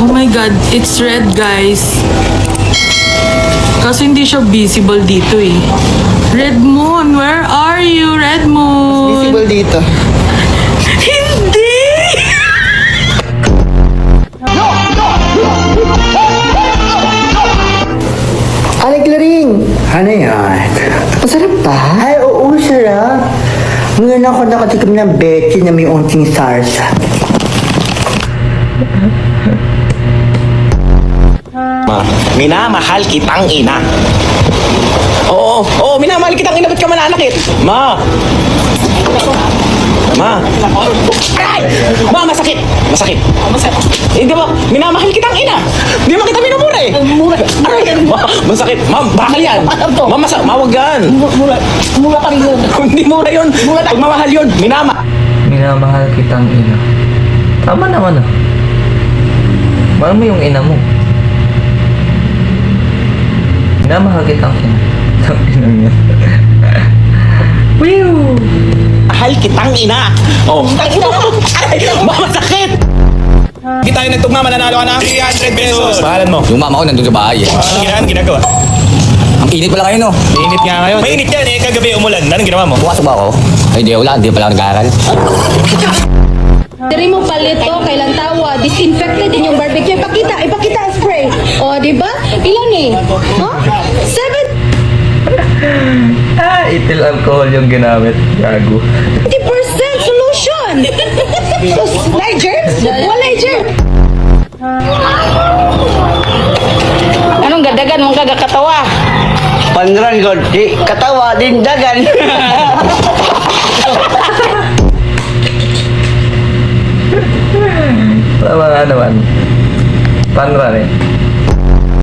Oh my God, it's red, guys. Kaso hindi siya visible dito eh. Red Moon, where are you, Red Moon? Visible dito. Hindi! Aling Claring! Ano yan? Masarap ba? Ay, oo, sarap. Ngayon ako nakatikim ng betchin na may unting sarsa. Minamahal kitang ina. Oo, minamahal kitang ina. Ba't ka mananakit? Ma! Ay! Ma, masakit! Masakit. Eh, di ba? Minamahal kitang ina. Di ba kita minumura eh? Aray! Masakit. Ma, bakal yan. Ma, mawag yan. Mura pa rin yun. Hindi mura yun. Pagmamahal yun. Minamahal kitang ina. Tama naman ah. Mahal mo yung ina mo. Minamahal kitang ina. Tang ina niya. Whew! Mahal kitang ina. Oh. Aray! Ma, masakit! Hindi tayo nagtugma, mananalo ka na 300 pesos. Mahalan mo. Yung mama ko nandun sa bahay eh. Anong ginagawa? Ang init pala kayo no? Mainit nga ngayon. Mainit yan eh, kagabi umulan. Anong ginawa mo? Pumasok ba ako? Ay di wala, di pala ako nag-aaral. Diri mo palito, kailan tawa, disinfected din yung barbecue. Ipakita ang spray. O, di ba? Ilan eh? Huh? 70% Etil alcohol yung ginamit. Gago. solution! Like germs? Wala germs. Anong gadagan mong kagakatawa? Panran god, di katawa din dagan. Tama nga naman. Panran eh.